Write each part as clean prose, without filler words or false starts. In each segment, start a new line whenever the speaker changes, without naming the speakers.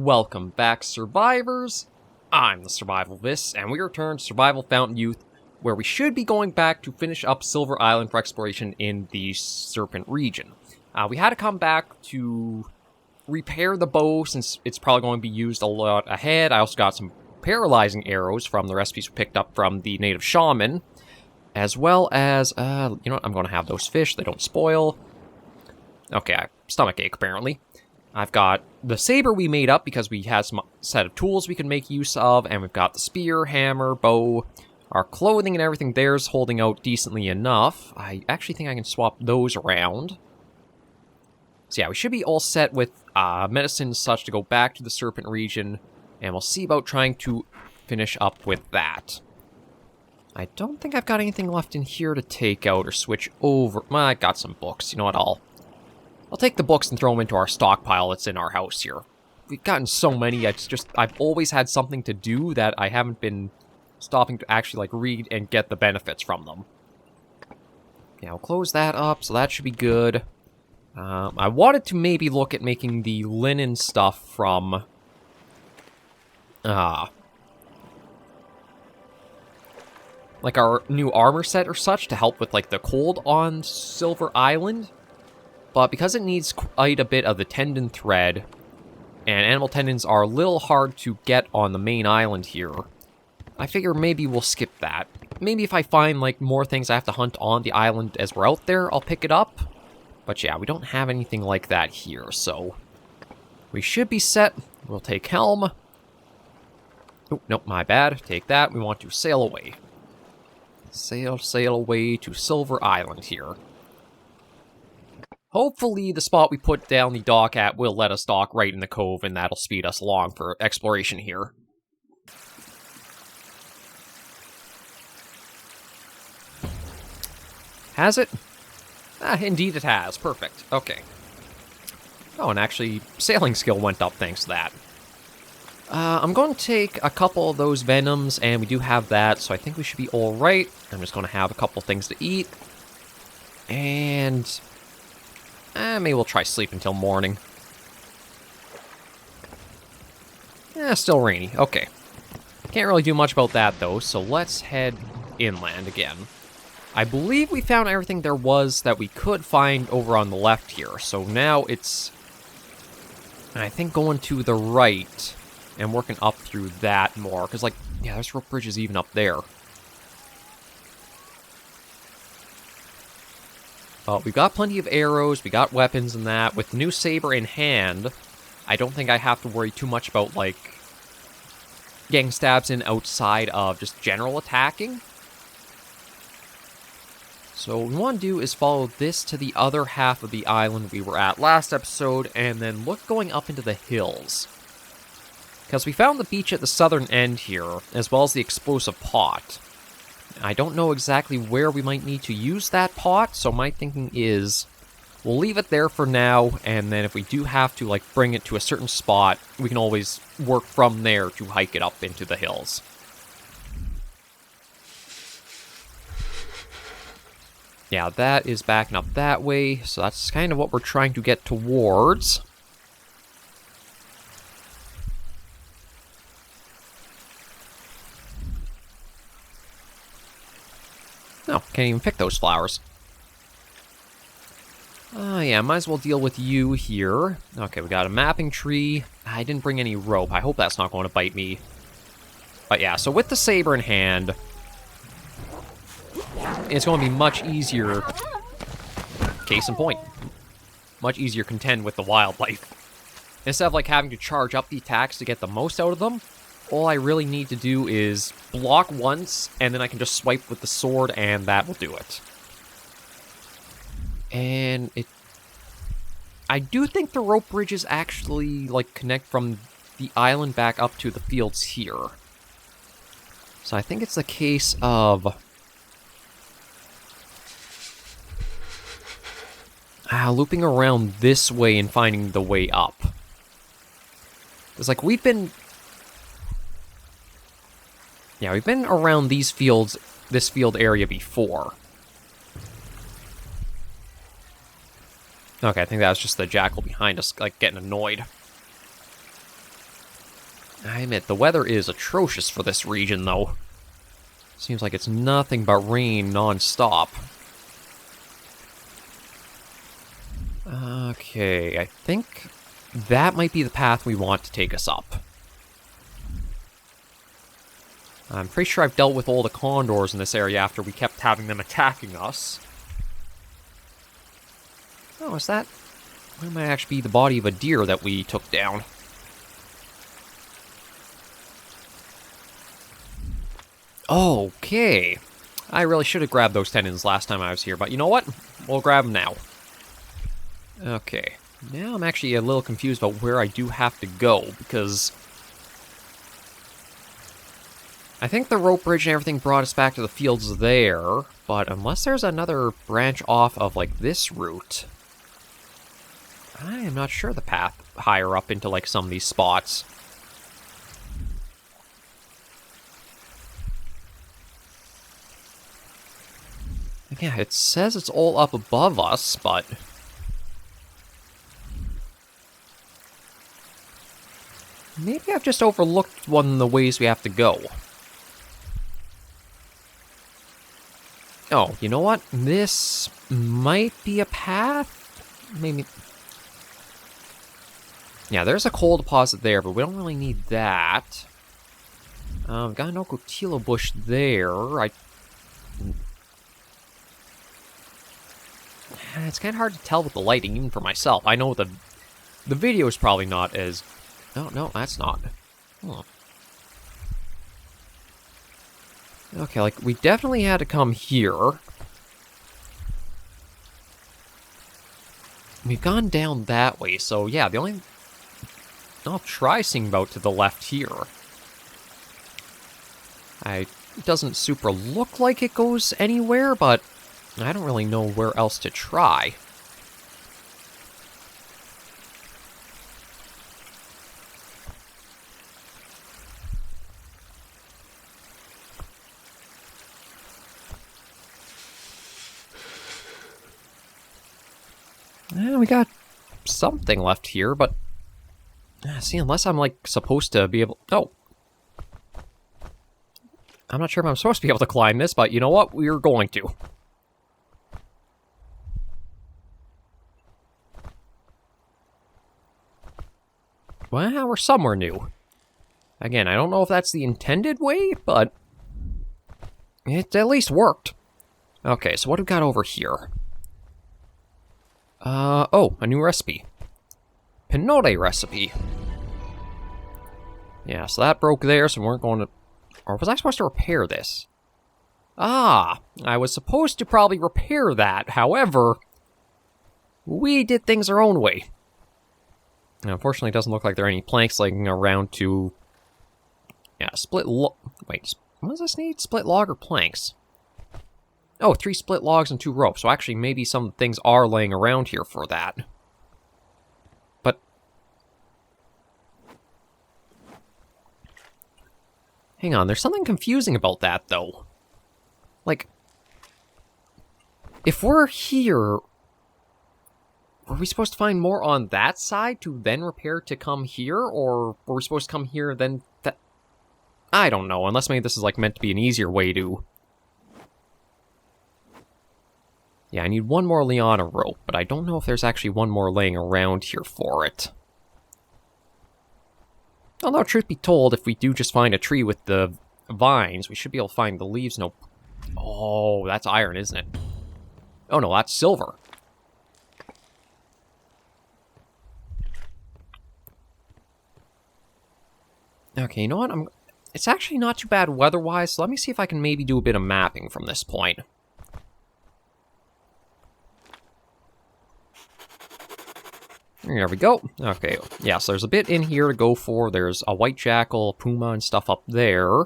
welcome back, survivors. I'm the Survivalist, and we return to Survival Fountain Youth, where we should be going back to finish up Silver Island for exploration in the Serpent region. We had to come back to repair the bow, since it's probably going to be used a lot ahead. I also got some paralyzing arrows from the recipes we picked up from the native shaman, as well as, you know what, I'm going to have those fish, they don't spoil. Okay, stomachache, apparently. I've got the saber we made up because we had some set of tools we can make use of, and we've got the spear, hammer, bow. Our clothing and everything there's holding out decently enough. I actually think I can swap those around. So yeah, we should be all set with medicine and such to go back to the Serpent region, and we'll see about trying to finish up with that. I don't think I've got anything left in here to take out or switch over. Well, I got some books. You know what, I'll take the books and throw them into our stockpile that's in our house here. We've gotten so many, I've always had something to do that I haven't been stopping to actually, read and get the benefits from them. Yeah, I'll close that up, so that should be good. I wanted to maybe look at making the linen stuff from, our new armor set or such to help with, the cold on Silver Island. But because it needs quite a bit of the tendon thread, and animal tendons are a little hard to get on the main island here, I figure maybe we'll skip that. Maybe if I find, more things I have to hunt on the island as we're out there, I'll pick it up. But yeah, we don't have anything like that here, so we should be set. We'll take helm. Oh, nope, my bad. Take that. We want to sail away. Sail away to Silver Island here. Hopefully, the spot we put down the dock at will let us dock right in the cove, and that'll speed us along for exploration here. Has it? Indeed it has. Perfect. Okay. Oh, and actually, sailing skill went up thanks to that. I'm going to take a couple of those venoms, and we do have that, so I think we should be alright. I'm just going to have a couple things to eat. And maybe we'll try sleep until morning. Still rainy. Okay. Can't really do much about that, though, so let's head inland again. I believe we found everything there was that we could find over on the left here, so now it's, I think, going to the right and working up through that more, because, yeah, there's rope bridges even up there. We've got plenty of arrows, we got weapons and that. With the new saber in hand, I don't think I have to worry too much about, getting stabs in outside of just general attacking. So what we want to do is follow this to the other half of the island we were at last episode, and then look going up into the hills. Because we found the beach at the southern end here, as well as the explosive pot. I don't know exactly where we might need to use that pot, so my thinking is we'll leave it there for now, and then if we do have to, bring it to a certain spot, we can always work from there to hike it up into the hills. Yeah, that is backing up that way, so that's kind of what we're trying to get towards. No, can't even pick those flowers. Yeah, might as well deal with you here. Okay, we got a mapping tree. I didn't bring any rope. I hope that's not going to bite me. But yeah, so with the saber in hand, it's going to be much easier, case in point, much easier contend with the wildlife. Instead of having to charge up the attacks to get the most out of them, all I really need to do is block once, and then I can just swipe with the sword, and that will do it. And I do think the rope bridges actually, connect from the island back up to the fields here. So I think it's a case of looping around this way and finding the way up. Because, we've been around these fields, this field area before. Okay, I think that was just the jackal behind us, getting annoyed. I admit, the weather is atrocious for this region, though. Seems like it's nothing but rain non-stop. Okay, I think that might be the path we want to take us up. I'm pretty sure I've dealt with all the condors in this area after we kept having them attacking us. Oh, is that... That might actually be the body of a deer that we took down. Okay. I really should have grabbed those tendons last time I was here, but you know what? We'll grab them now. Okay. Now I'm actually a little confused about where I do have to go, because... I think the rope bridge and everything brought us back to the fields there, but unless there's another branch off of, like, this route... I am not sure the path higher up into, like, some of these spots. Yeah, it says it's all up above us, but... Maybe I've just overlooked one of the ways we have to go. Oh, you know what? This might be a path? Maybe... Yeah, there's a coal deposit there, but we don't really need that. Got an Okotilo bush there. It's kind of hard to tell with the lighting, even for myself. I know the video is probably not as... No, that's not. Huh. Okay, like, we definitely had to come here. We've gone down that way, so yeah, the only... I'll try seeing about to the left here. It doesn't super look like it goes anywhere, but I don't really know where else to try. We got something left here, but... See, unless I'm, like, supposed to be able... Oh. I'm not sure if I'm supposed to be able to climb this, but you know what? We're going to. Well, we're somewhere new. Again, I don't know if that's the intended way, but... it at least worked. Okay, so what do we got over here? Oh, a new recipe. Pinote recipe. Yeah, so that broke there, so we weren't going to... Or was I supposed to repair this? Ah, I was supposed to probably repair that. However, we did things our own way. Now, unfortunately, it doesn't look like there are any planks laying around to... Yeah, wait, what does this need? Split log or planks? Oh, 3 split logs and 2 ropes. So actually, maybe some things are laying around here for that. But... Hang on, there's something confusing about that, though. Like... If we're here... Were we supposed to find more on that side to then repair to come here? Or were we supposed to come here then... I don't know, unless maybe this is like meant to be an easier way to... Yeah, I need one more liana rope, but I don't know if there's actually one more laying around here for it. Although, truth be told, if we do just find a tree with the vines, we should be able to find the leaves. No. Oh, that's iron, isn't it? Oh no, that's silver. Okay, you know what? It's actually not too bad weather-wise, so let me see if I can maybe do a bit of mapping from this point. There we go. Okay, yeah, so there's a bit in here to go for. There's a white jackal, puma, and stuff up there.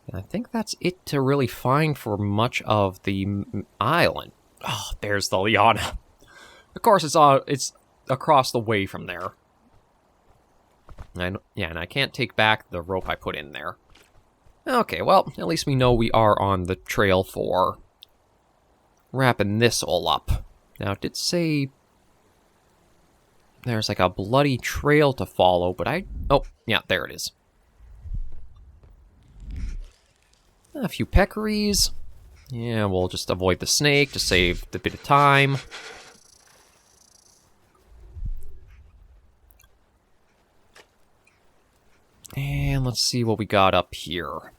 And I think that's it to really find for much of the island. Oh, there's the liana. Of course, it's across the way from there. And I can't take back the rope I put in there. Okay, well, at least we know we are on the trail for wrapping this all up. Now, it did say... There's like a bloody trail to follow, but oh, yeah, there it is. A few peccaries. Yeah, we'll just avoid the snake to save a bit of time. And let's see what we got up here.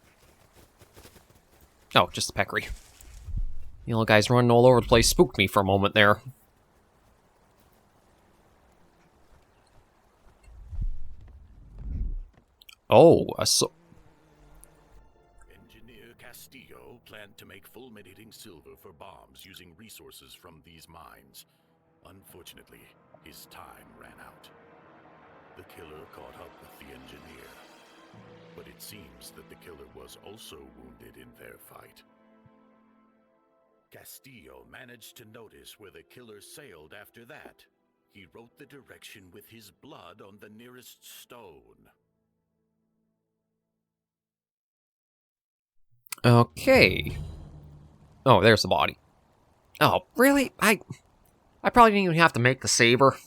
Oh, just the peccary. You little guys running all over the place spooked me for a moment there. Oh,
Engineer Castillo planned to make fulminating silver for bombs using resources from these mines. Unfortunately, his time ran out. The killer caught up with the engineer. But it seems that the killer was also wounded in their fight. Castillo managed to notice where the killer sailed after that. He wrote the direction with his blood on the nearest stone.
Okay. Oh, there's the body. Oh, really? I probably didn't even have to make the saber.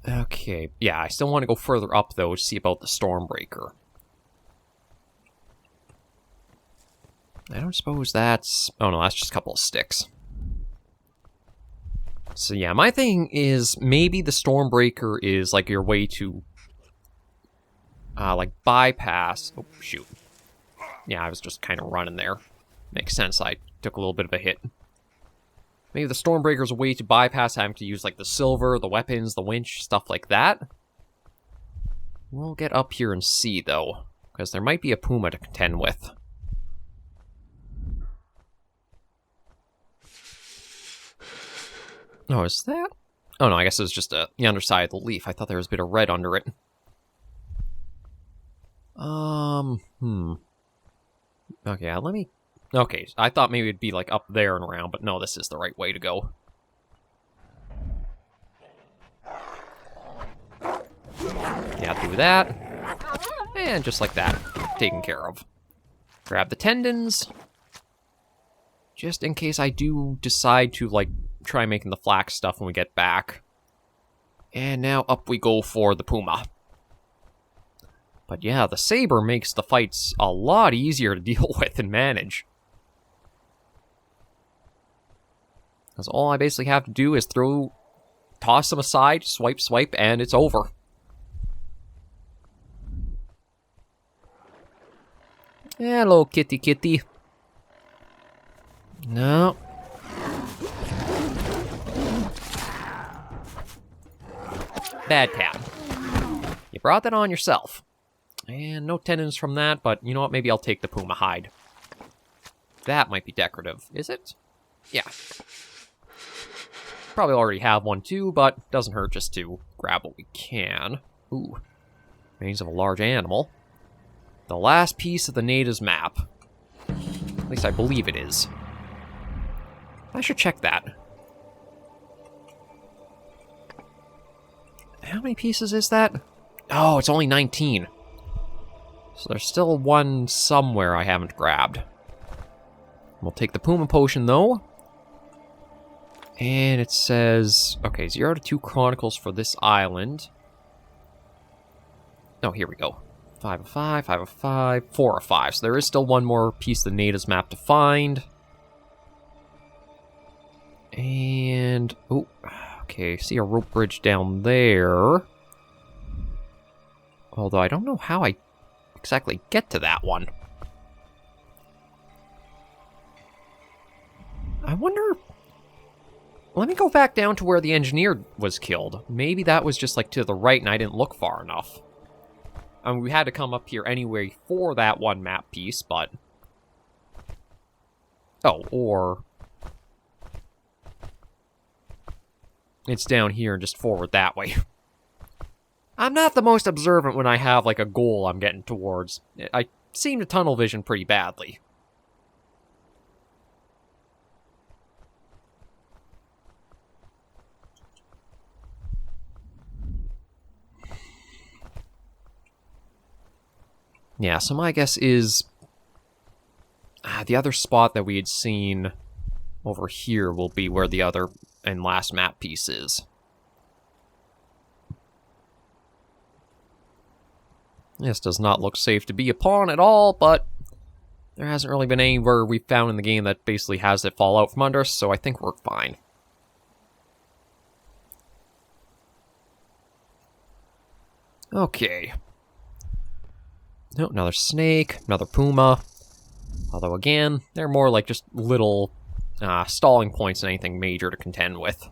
Okay, yeah, I still want to go further up, though, to see about the Stormbreaker. I don't suppose that's... Oh, no, that's just a couple of sticks. So, yeah, my thing is maybe the Stormbreaker is, like, your way to, like, bypass... Oh, shoot. Yeah, I was just kind of running there. Makes sense, I took a little bit of a hit. Maybe the Stormbreaker's a way to bypass having to use, like, the silver, the weapons, the winch, stuff like that. We'll get up here and see, though, because there might be a puma to contend with. Oh, is that? Oh, no, I guess it was just the underside of the leaf. I thought there was a bit of red under it. Okay, let me... Okay, I thought maybe it'd be, like, up there and around, but no, this is the right way to go. Yeah, do that. And just like that, taken care of. Grab the tendons. Just in case I do decide to, like, try making the flax stuff when we get back. And now up we go for the puma. But yeah, the saber makes the fights a lot easier to deal with and manage. Because all I basically have to do is toss them aside, swipe, swipe, and it's over. Hello, kitty kitty. No. Bad cat. You brought that on yourself. And no tendons from that, but you know what? Maybe I'll take the puma hide. That might be decorative. Is it? Yeah. Probably already have one too, but doesn't hurt just to grab what we can. Ooh. Remains of a large animal. The last piece of the natives map. At least I believe it is. I should check that. How many pieces is that? Oh, it's only 19. So there's still one somewhere I haven't grabbed. We'll take the Puma Potion, though. And it says... Okay, 0 to 2 Chronicles for this island. Oh, here we go. 5 of 5, 5 of 5, 4 of 5. So there is still one more piece of the natives map to find. And... Oh, okay, see a rope bridge down there. Although I don't know how I exactly get to that one. I wonder... Let me go back down to where the engineer was killed. Maybe that was just, like, to the right and I didn't look far enough. I mean, we had to come up here anyway for that one map piece, but... Oh, or... It's down here and just forward that way. I'm not the most observant when I have, like, a goal I'm getting towards. I seem to tunnel vision pretty badly. Yeah, so my guess is... the other spot that we had seen... over here will be where the other and last map piece is. This does not look safe to be upon at all, but there hasn't really been anywhere we've found in the game that basically has it fall out from under us, so I think we're fine. Okay. Oh, another snake, another puma. Although again, they're more like just little stalling points than anything major to contend with.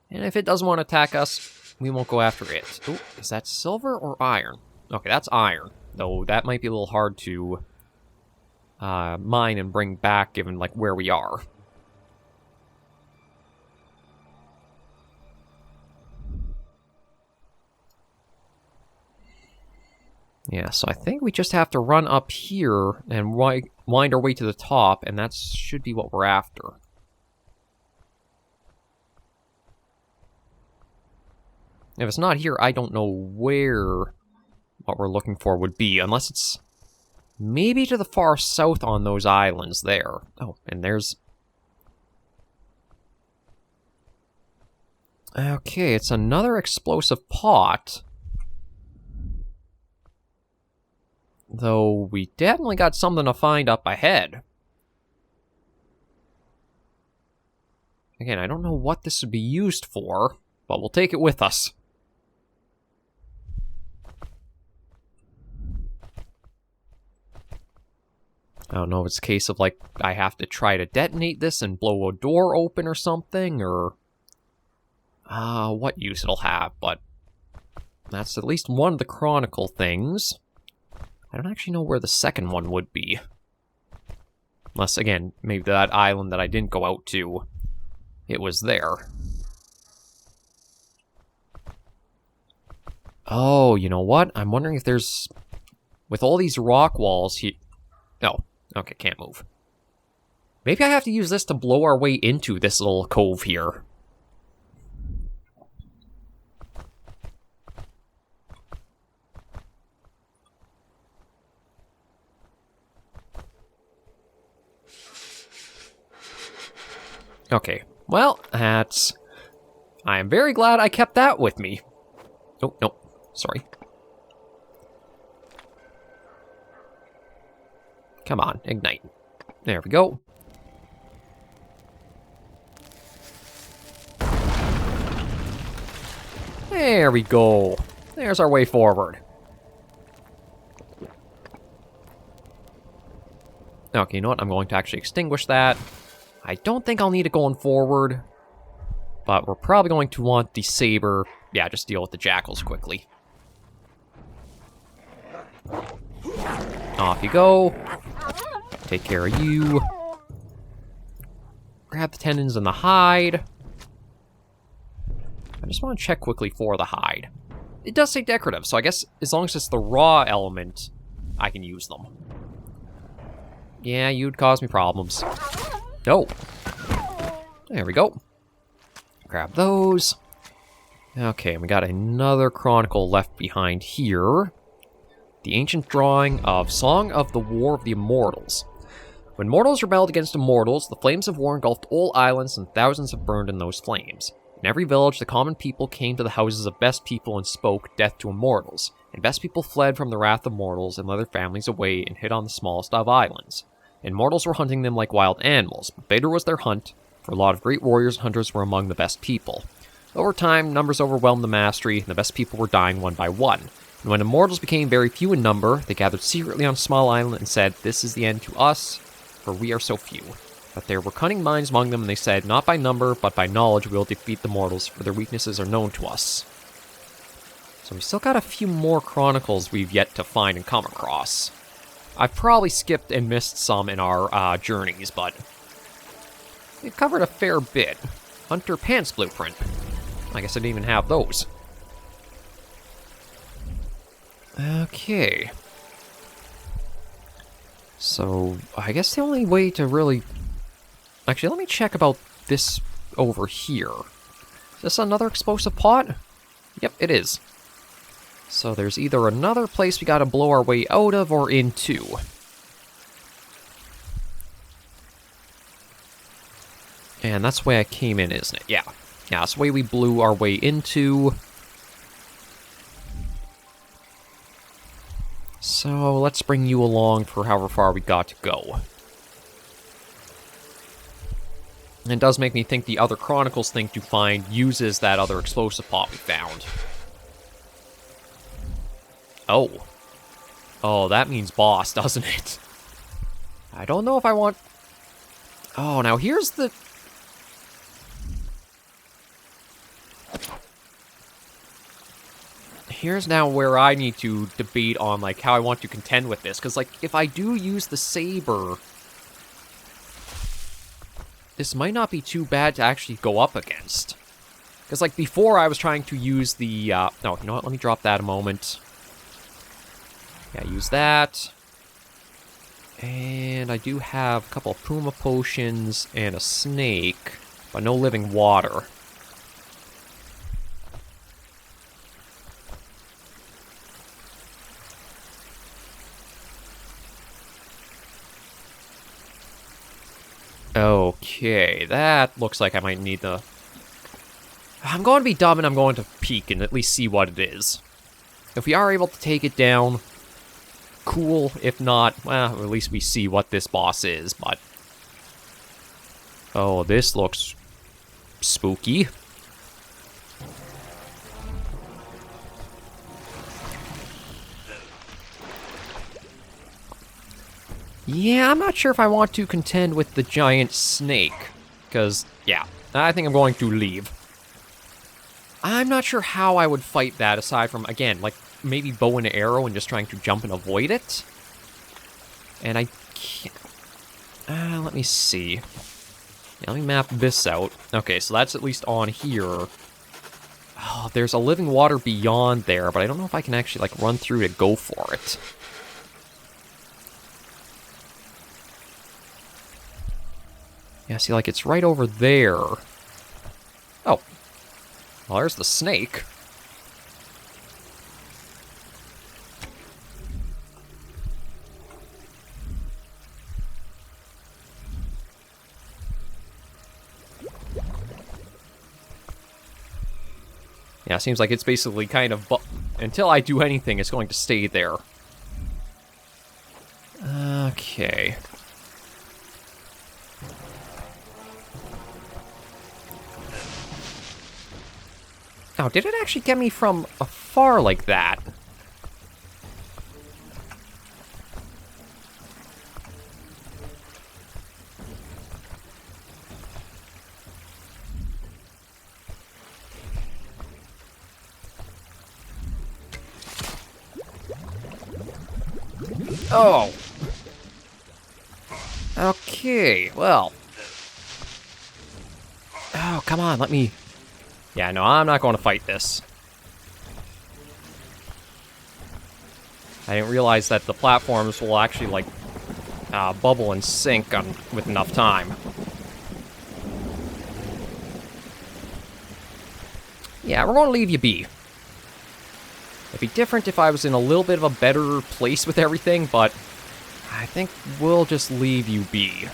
And if it doesn't want to attack us, we won't go after it. Oh, is that silver or iron? Okay, that's iron. Though that might be a little hard to mine and bring back given like where we are. Yeah, so I think we just have to run up here and wind our way to the top, and that should be what we're after. If it's not here, I don't know where what we're looking for would be, unless it's maybe to the far south on those islands there. Oh, and there's... Okay, it's another explosive pot. Though we definitely got something to find up ahead. Again, I don't know what this would be used for, but we'll take it with us. I don't know if it's a case of, like, I have to try to detonate this and blow a door open or something, or... what use it'll have, but... That's at least one of the Chronicle things. I don't actually know where the second one would be. Unless, again, maybe that island that I didn't go out to, it was there. Oh, you know what? I'm wondering if there's... With all these rock walls here... Oh, okay, can't move. Maybe I have to use this to blow our way into this little cove here. Okay, well, that's... I am very glad I kept that with me. Oh, no, sorry. Come on, ignite. There we go. There we go. There's our way forward. Okay, you know what? I'm going to actually extinguish that. I don't think I'll need it going forward, but we're probably going to want the saber. Yeah, just deal with the jackals quickly. Off you go. Take care of you. Grab the tendons and the hide. I just want to check quickly for the hide. It does say decorative, so I guess as long as it's the raw element, I can use them. Yeah, you'd cause me problems. No. There we go. Grab those. Okay, we got another chronicle left behind here. The ancient drawing of Song of the War of the Immortals. When mortals rebelled against immortals, the flames of war engulfed all islands and thousands have burned in those flames. In every village, the common people came to the houses of best people and spoke death to immortals. And best people fled from the wrath of mortals and led their families away and hid on the smallest of islands. Immortals were hunting them like wild animals, but bitter was their hunt, for a lot of great warriors and hunters were among the best people. Over time, numbers overwhelmed the mastery, and the best people were dying one by one. And when immortals became very few in number, they gathered secretly on a small island and said, "This is the end to us, for we are so few." But there were cunning minds among them, and they said, "Not by number, but by knowledge we will defeat the mortals, for their weaknesses are known to us." So we've still got a few more chronicles we've yet to find and come across. I've probably skipped and missed some in our journeys, but we've covered a fair bit. Hunter Pants Blueprint. I guess I didn't even have those. Okay. So, I guess the only way to really... Actually, let me check about this over here. Is this another explosive pot? Yep, it is. So there's either another place we gotta blow our way out of or into. And that's the way I came in, isn't it? Yeah. Yeah, that's the way we blew our way into. So, let's bring you along for however far we got to go. And it does make me think the other Chronicles thing to find uses that other explosive pot we found. Oh. Oh, that means boss, doesn't it? I don't know if I want... Oh, now here's the... Here's now where I need to debate on, like, how I want to contend with this. Because, like, if I do use the saber... This might not be too bad to actually go up against. Because, like, before I was trying to use the... No, you know what? Let me drop that a moment. Yeah, use that. And I do have a couple of Puma potions and a snake, but no living water. Okay, that looks like I might need the... I'm going to be dumb and I'm going to peek and at least see what it is. If we are able to take it down, cool. If not, well, at least we see what this boss is, but... Oh, this looks spooky. Yeah, I'm not sure if I want to contend with the giant snake. Because, yeah, I think I'm going to leave. I'm not sure how I would fight that aside from, again, like, maybe bow and arrow and just trying to jump and avoid it. And I can't... let me see. Yeah, let me map this out. Okay, so that's at least on here. Oh, there's a living water beyond there, but I don't know if I can actually, like, run through to go for it. Yeah, see, like, it's right over there. Oh. Well, there's the snake. Yeah, seems like it's basically kind of... Until I do anything, it's going to stay there. Okay. Now, did it actually get me from afar like that? Oh. Okay, well. Oh, come on, let me... Yeah, no, I'm not going to fight this. I didn't realize that the platforms will actually, like, bubble and sink with enough time. Yeah, we're going to leave you be. It'd be different if I was in a little bit of a better place with everything, but I think we'll just leave you be.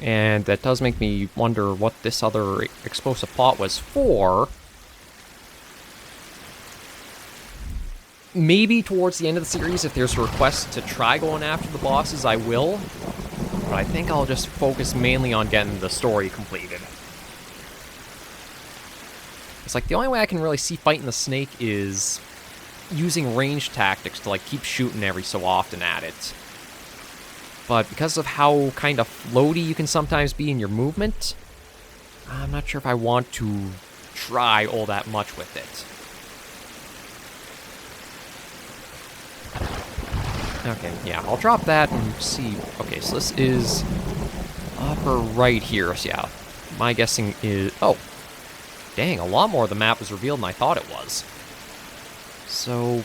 And that does make me wonder what this other explosive pot was for. Maybe towards the end of the series, if there's a request to try going after the bosses, I will. But I think I'll just focus mainly on getting the story completed. It's like the only way I can really see fighting the snake is using range tactics to, like, keep shooting every so often at it. But because of how kind of floaty you can sometimes be in your movement, I'm not sure if I want to try all that much with it. Okay, yeah, I'll drop that and see. Okay, so this is upper right here. So yeah, my guessing is... Oh, dang, a lot more of the map was revealed than I thought it was. So...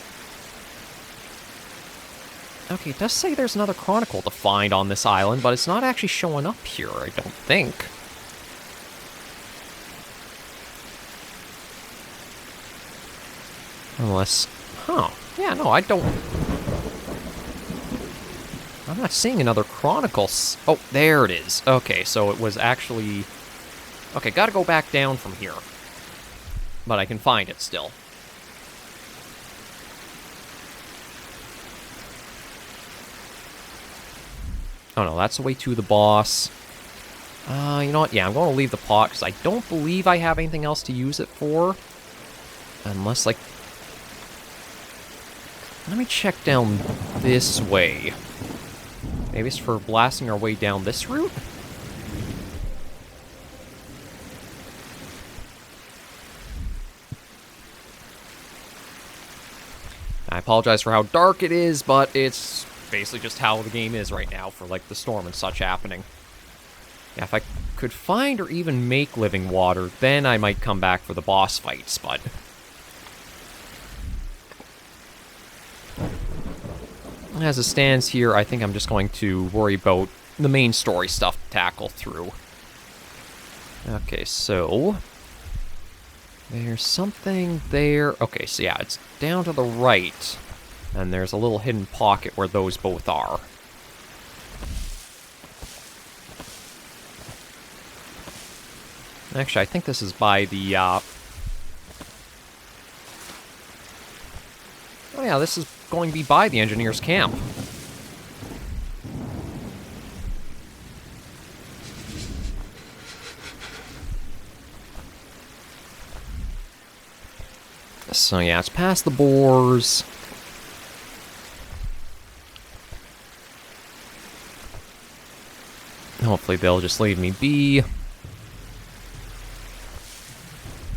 Okay, it does say there's another chronicle to find on this island, but it's not actually showing up here, I don't think. Unless... Huh. Yeah, no, I don't I'm not seeing another Chronicles. Oh, there it is. Okay, so it was actually... Okay, gotta go back down from here. But I can find it still. Oh no, that's the way to the boss. You know what? Yeah, I'm going to leave the pot, because I don't believe I have anything else to use it for. Unless, like... Let me check down this way. Maybe it's for blasting our way down this route? I apologize for how dark it is, but it's basically just how the game is right now for, like, the storm and such happening. Yeah, if I could find or even make living water, then I might come back for the boss fights, but... As it stands here, I think I'm just going to worry about the main story stuff to tackle through. Okay, so... There's something there... Okay, so yeah, it's down to the right. And there's a little hidden pocket where those both are. Actually, I think this is by the, Oh yeah, this is going to be by the engineer's camp. So yeah, it's past the boars. Hopefully they'll just leave me be.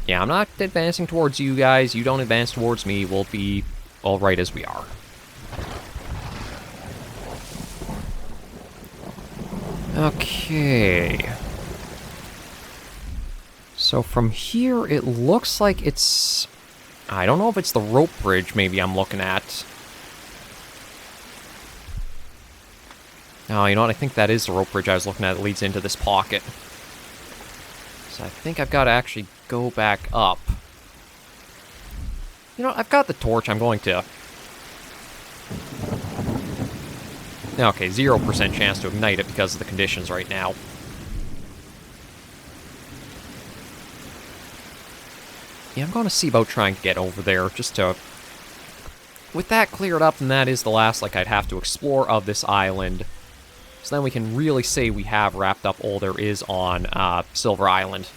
Yeah, I'm not advancing towards you guys. You don't advance towards me. We'll be all right as we are. Okay. So from here, it looks like it's... I don't know if it's the rope bridge maybe I'm looking at. Oh, you know what? I think that is the rope bridge I was looking at. It leads into this pocket. So I think I've got to actually go back up. You know, I've got the torch. I'm going to... Okay, 0% chance to ignite it because of the conditions right now. Yeah, I'm going to see about trying to get over there, just to... With that cleared up, then that is the last, like, I'd have to explore of this island. So then we can really say we have wrapped up all there is on Silver Island.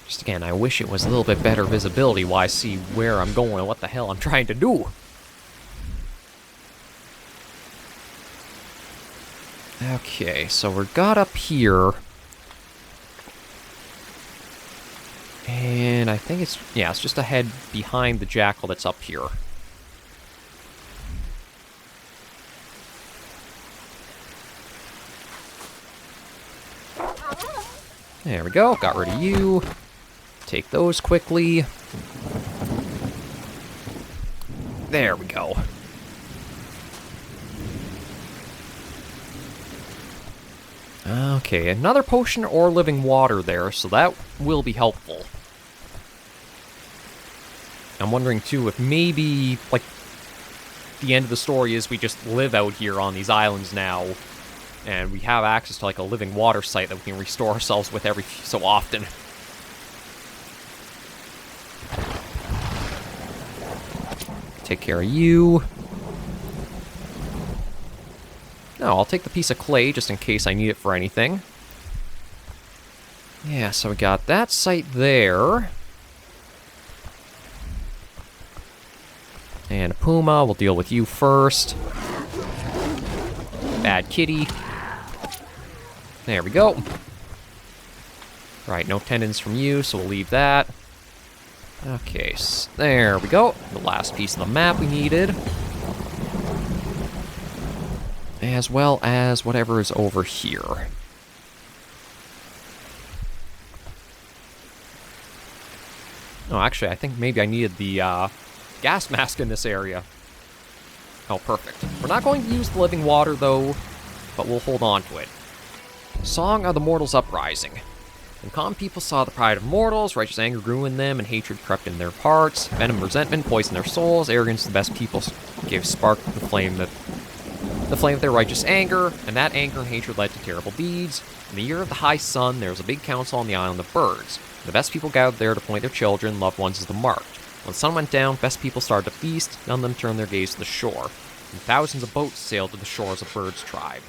Just again, I wish it was a little bit better visibility while I see where I'm going and what the hell I'm trying to do. Okay, so we're got up here. And I think it's... Yeah, it's just ahead behind the jackal that's up here. There we go, got rid of you. Take those quickly. There we go. Okay, another potion or living water there, so that will be helpful. I'm wondering, too, if maybe, like, the end of the story is we just live out here on these islands now, and we have access to, like, a living water site that we can restore ourselves with every so often. Take care of you. No, I'll take the piece of clay just in case I need it for anything. Yeah, so we got that site there. And a puma, we'll deal with you first. Bad kitty. There we go. Right, no tendons from you, so we'll leave that. Okay, so there we go. The last piece of the map we needed. As well as whatever is over here. Oh, actually, I think maybe I needed the gas mask in this area. Oh, perfect. We're not going to use the living water, though, but we'll hold on to it. Song of the Mortals Uprising. When common people saw the pride of mortals, righteous anger grew in them, and hatred crept in their hearts. Venom, resentment poisoned their souls. Arrogance to the best people gave spark to the flame of their righteous anger, and that anger and hatred led to terrible deeds. In the year of the high sun, there was a big council on the island of birds. The best people gathered there to appoint their children, loved ones as the marked. When the sun went down, best people started to feast. None of them turned their gaze to the shore. And thousands of boats sailed to the shores of Bird's tribe.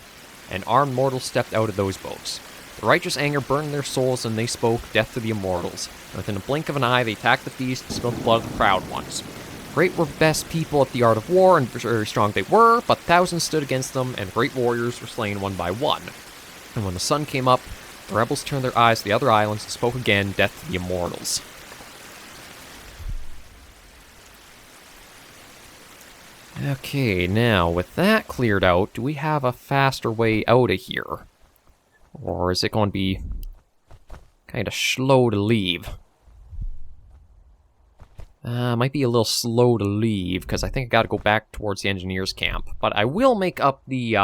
And armed mortals stepped out of those boats. The righteous anger burned their souls, and they spoke death to the immortals. And within a blink of an eye, they attacked the feast and spilled the blood of the proud ones. Great were best people at the art of war, and very strong they were, but thousands stood against them, and great warriors were slain one by one. And when the sun came up, the rebels turned their eyes to the other islands and spoke again, death to the immortals. Okay, now, with that cleared out, do we have a faster way out of here? Or is it going to be kind of slow to leave? Might be a little slow to leave, because I think I gotta go back towards the engineer's camp. But I will make up the,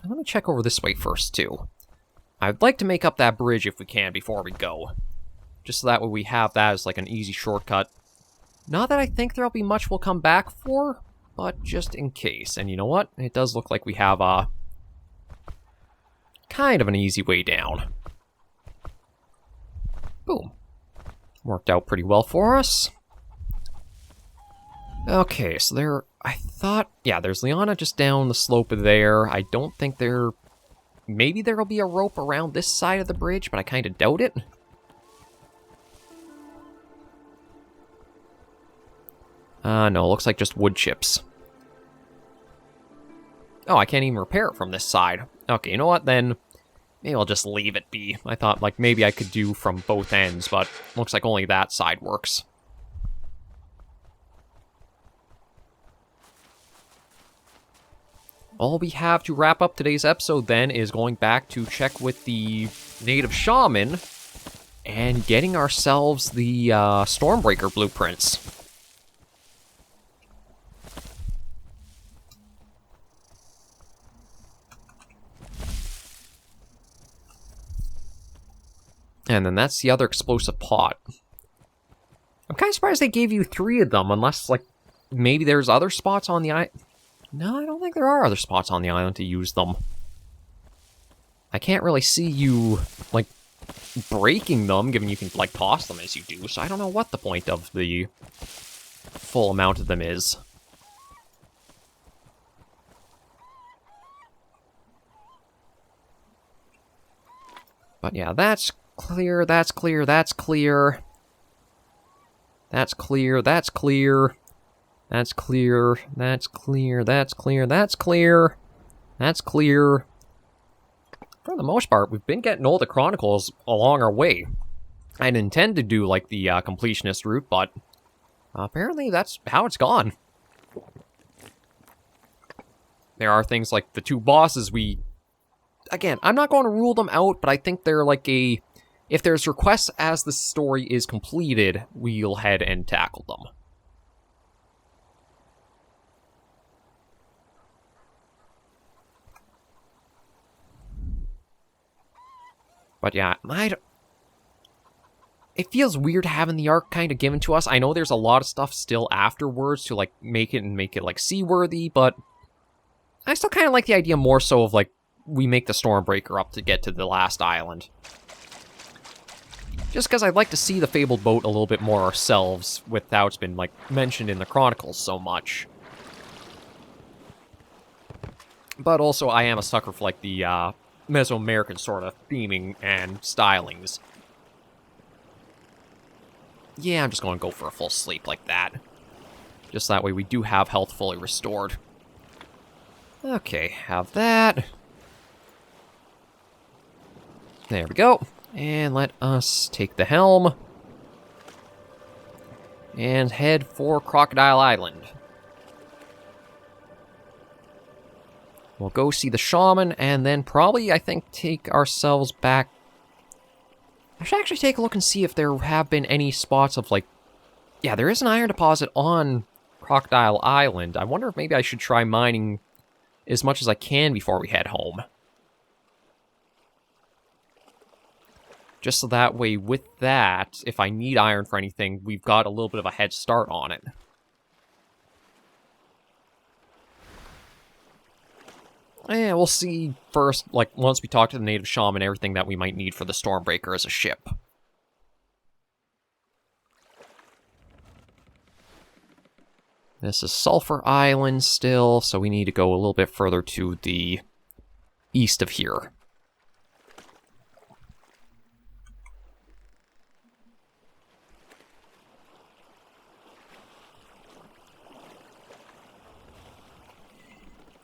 Let me check over this way first, too. I'd like to make up that bridge if we can before we go. Just so that way we have that as like an easy shortcut. Not that I think there'll be much we'll come back for, but just in case. And you know what? It does look like we have a kind of an easy way down. Boom. Worked out pretty well for us. Okay, so there... I thought... Yeah, there's Liana just down the slope of there. I don't think there... Maybe there'll be a rope around this side of the bridge, but I kind of doubt it. No, looks like just wood chips. Oh, I can't even repair it from this side. Okay, you know what, then? Maybe I'll just leave it be. I thought, like, maybe I could do from both ends, but looks like only that side works. All we have to wrap up today's episode, then, is going back to check with the native shaman and getting ourselves the Stormbreaker blueprints. And then that's the other explosive pot. I'm kind of surprised they gave you 3 of them, unless, like, maybe there's other spots on the island. No, I don't think there are other spots on the island to use them. I can't really see you, like, breaking them, given you can, like, toss them as you do, so I don't know what the point of the full amount of them is. But yeah, that's clear, that's clear, that's clear. That's clear, that's clear. That's clear, that's clear, that's clear, that's clear. That's clear. For the most part, we've been getting all the chronicles along our way. I didn't intend to do, like, the completionist route, but apparently that's how it's gone. There are things like the 2 bosses we... Again, I'm not going to rule them out, but I think they're like a... If there's requests as the story is completed, we'll head and tackle them. But yeah, it feels weird having the arc kind of given to us. I know there's a lot of stuff still afterwards to, like, make it, like, seaworthy, but I still kind of like the idea more so of, like, we make the Stormbreaker up to get to the last island. Just because I'd like to see the fabled boat a little bit more ourselves, without it's been, like, mentioned in the Chronicles so much. But also, I am a sucker for, like, the Mesoamerican sort of theming and stylings. Yeah, I'm just going to go for a full sleep like that. Just that way we do have health fully restored. Okay, have that. There we go. And let us take the helm. And head for Crocodile Island. We'll go see the shaman, and then probably, I think, take ourselves back. I should actually take a look and see if there have been any spots of, like... Yeah, there is an iron deposit on Crocodile Island. I wonder if maybe I should try mining as much as I can before we head home. Just so that way, with that, if I need iron for anything, we've got a little bit of a head start on it. And we'll see first, like, once we talk to the native shaman, everything that we might need for the Stormbreaker as a ship. This is Sulphur Island still, so we need to go a little bit further to the east of here.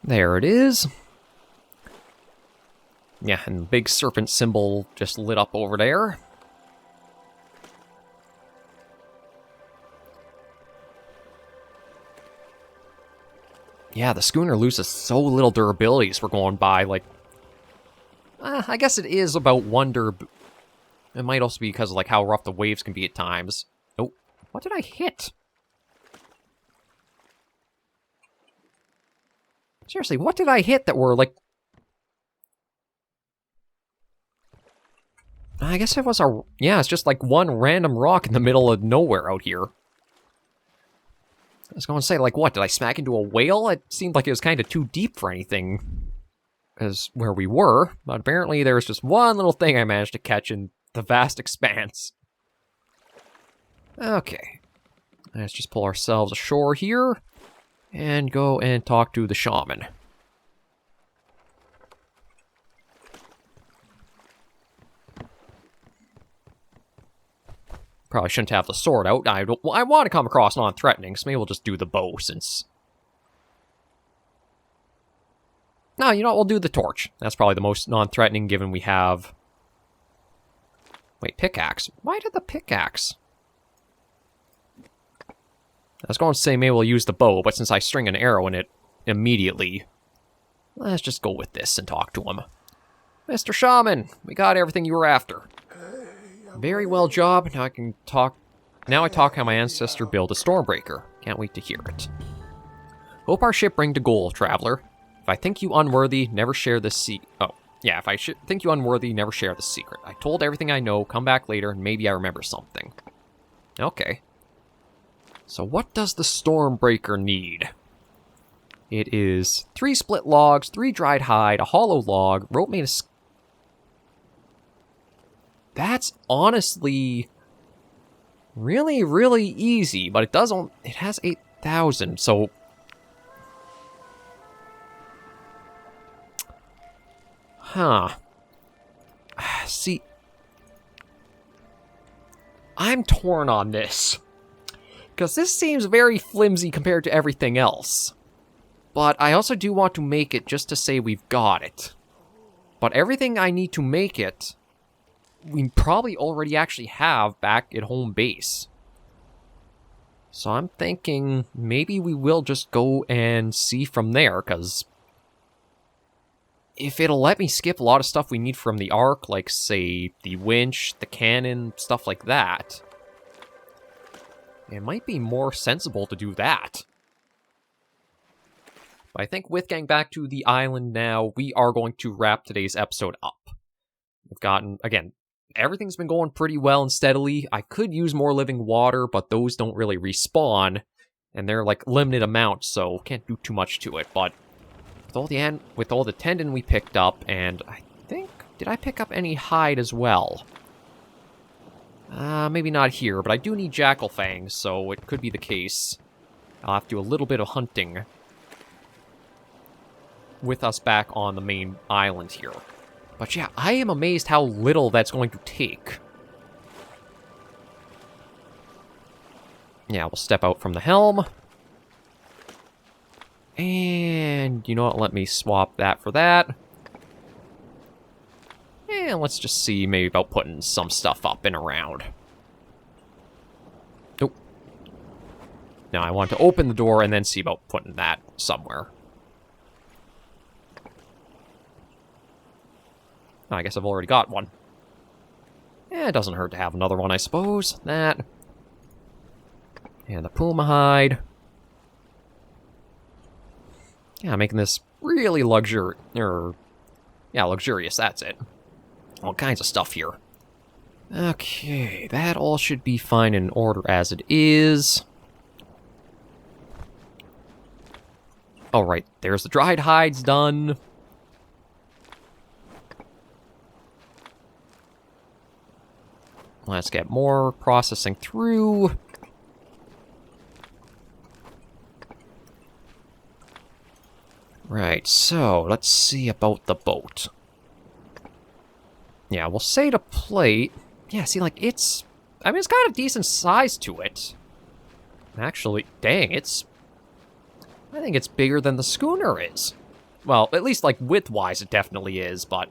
There it is. Yeah, and the big serpent symbol just lit up over there. Yeah, the schooner loses so little durability as we're going by, like... I guess it is about one It might also be because of, like, how rough the waves can be at times. Oh, what did I hit? Seriously, what did I hit that were, like... I guess it was a... Yeah, it's just like one random rock in the middle of nowhere out here. I was going to say, like, what? Did I smack into a whale? It seemed like it was kind of too deep for anything as where we were. But apparently there was just one little thing I managed to catch in the vast expanse. Okay. Let's just pull ourselves ashore here and go and talk to the shaman. Probably shouldn't have the sword out. I want to come across non-threatening, so maybe we'll just do the bow since... No, you know what? We'll do the torch. That's probably the most non-threatening given we have... Wait, pickaxe. Why did the pickaxe? I was going to say maybe we'll use the bow, but since I string an arrow in it immediately... Let's just go with this and talk to him. Mr. Shaman, we got everything you were after. Very well, job. Now I can talk... Now I talk how my ancestor built a Stormbreaker. Can't wait to hear it. Hope our ship bring to goal, traveler. If I think you unworthy, never share this secret. Oh, yeah, if I think you unworthy, never share the secret. I told everything I know, come back later, and maybe I remember something. Okay. So what does the Stormbreaker need? It is 3 split logs, 3 dried hide, a hollow log, rope made of... That's honestly really, really easy, but it doesn't... It has 8,000, so... Huh. See... I'm torn on this. Because this seems very flimsy compared to everything else. But I also do want to make it just to say we've got it. But everything I need to make it... we probably already actually have back at home base. So I'm thinking maybe we will just go and see from there, because if it'll let me skip a lot of stuff we need from the Ark, like, say, the winch, the cannon, stuff like that, it might be more sensible to do that. But I think with getting back to the island now, we are going to wrap today's episode up. We've gotten, again, everything's been going pretty well and steadily. I could use more living water, but those don't really respawn, and they're like limited amounts, so can't do too much to it. But with all the tendon we picked up, and I think, did I pick up any hide as well? Maybe not here, but I do need jackal fangs, so it could be the case. I'll have to do a little bit of hunting with us back on the main island here. But yeah, I am amazed how little that's going to take. Yeah, we'll step out from the helm. And, you know what, let me swap that for that. And let's just see maybe about putting some stuff up and around. Nope. Now I want to open the door and then see about putting that somewhere. I guess I've already got one. It doesn't hurt to have another one, I suppose. That. And the puma hide. Yeah, making this really luxurious, that's it. All kinds of stuff here. Okay, that all should be fine in order as it is. Alright, there's the dried hides done. Let's get more processing through. Right, so let's see about the boat. Yeah, we'll say the plate. Yeah, see, like, it's... I mean, it's got a decent size to it. Actually, dang, it's... I think it's bigger than the schooner is. Well, at least, like, width-wise, it definitely is, but...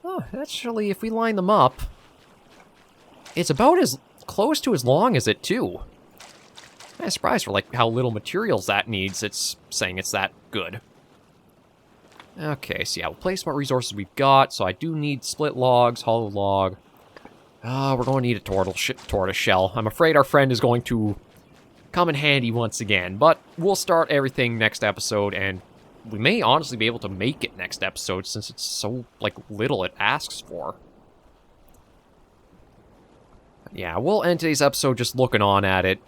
Oh, actually, if we line them up... It's about as close to as long as it, too. I'm surprised for, like, how little materials that needs. It's saying it's that good. Okay, so yeah, we'll place what resources we've got. So I do need split logs, hollow log. We're going to need a tortoise shell. I'm afraid our friend is going to come in handy once again. But we'll start everything next episode, and we may honestly be able to make it next episode since it's so, like, little it asks for. Yeah, we'll end today's episode just looking on at it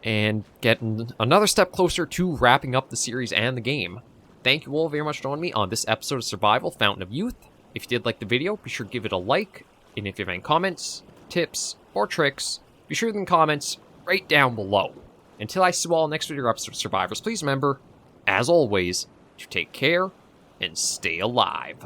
and getting another step closer to wrapping up the series and the game. Thank you all very much for joining me on this episode of Survival Fountain of Youth. If you did like the video, be sure to give it a like. And if you have any comments, tips, or tricks, be sure to leave comments right down below. Until I see you all next video episode of Survivors, please remember, as always, to take care and stay alive.